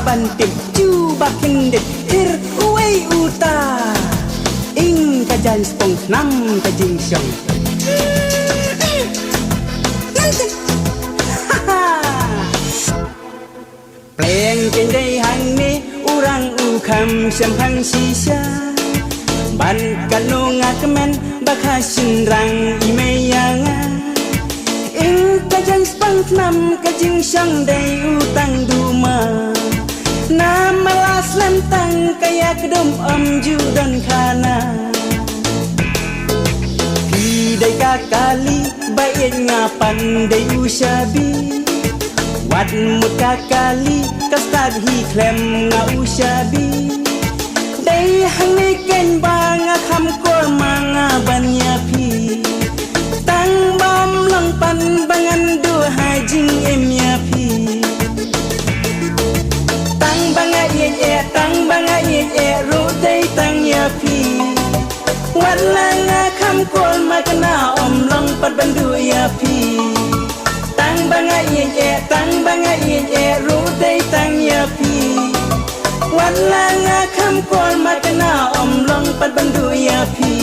banting cuba kendit hir uway uta ing kajan spong nam kajing syong Pleng kendai hang ni urang ukam sempang sisa ban kanu ngakemen bakha sinrang imeyanga ing kajang spang nam kajing syang dai utang duma nama las lantang kaya kedum ju dan khana pidai kakali baik ngapan dai usabi Wat muka kali kastad hi klem nga usabi Day hang ken banga kham kor manga banya pi Tang bam lang pan bangan du hajing em ya pi Tang banga ye ru day tang ya pi Wat langa kham kor makna om long pat bandu ya pi Tang banga ye ru day tang ya pi Wala nga kham kol makna om long pat bandu ya pi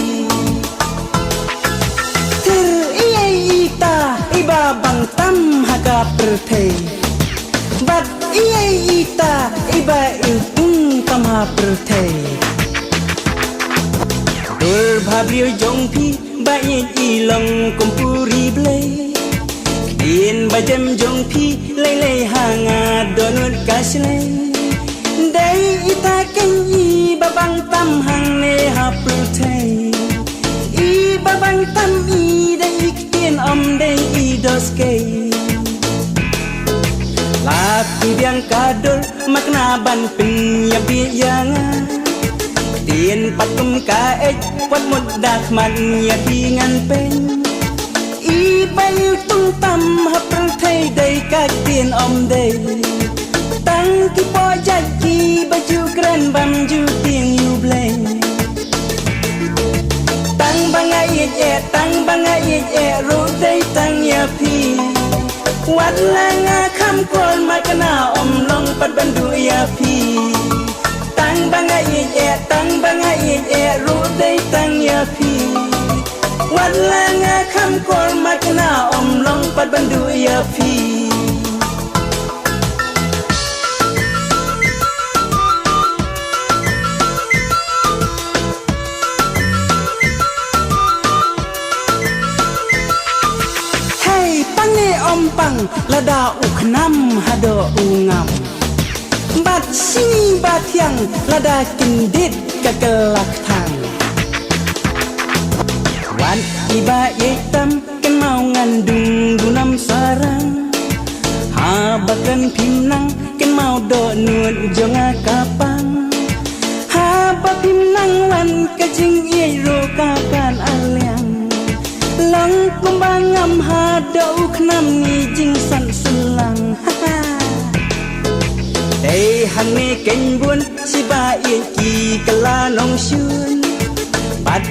Ter iye ita iba bang tam haga perthei Bat iye ita iba intung tam ha perthei Dur bhabriyo jong pi ba ye ilong kumpuri blei Din bajem jong pi lei hanga donut kaslei Dai ita kenyi babang tam hang ne hapul thei I babang tam I dai iktien om dai I dos kei La pidiang kadul makna ban pin ya bi yanga Tien patum ka wat mud dak man ya pingan pen I bayu tung tam hapul thei dai ka tien om dai Tang ki po jadi baju keren bam ju ting you blame Tang banga ye ru day tang ya pi Wat langa kham kol makna om long pat bandu ya pi Tang banga ye ru day tang ya pi Wat langa kham kol makna om long pat bandu ya pi Ompang lada uknam hado ungam Bat sini batiang lada kindit kakelak tang Wan iba yetam ken mau ngandung dunam sarang Habakan pimnang ken mau do nuat jonga kapang Haba pimnang wan kajing iro kakan aliang Lang kumbangam hadau khnam ni jing san selang Day hang ni ken bun si ba ye ki kala nong syun Pat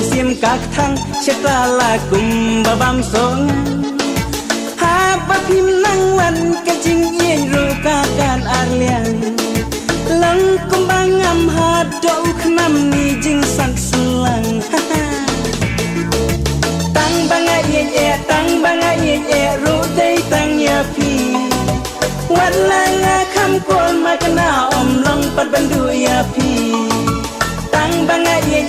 sim kak thang cheta la kum babam song Ha ba phim nang wan ka jing yen ru ka kan aliang Lang kumbangam hadau khnam ni jing san selang Tang banga ye ru day tang ya pi Wat langa kham kol makna om long pat bandu ya pi Tang banga ye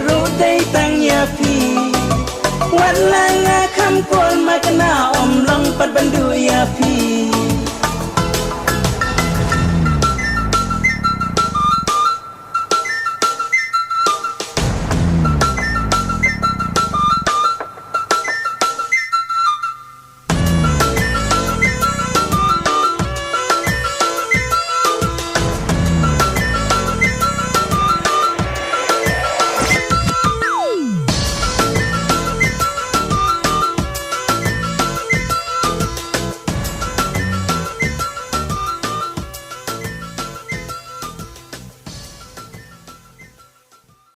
ru day tang ya pi Wat langa kham kol makna om long pat bandu ya pi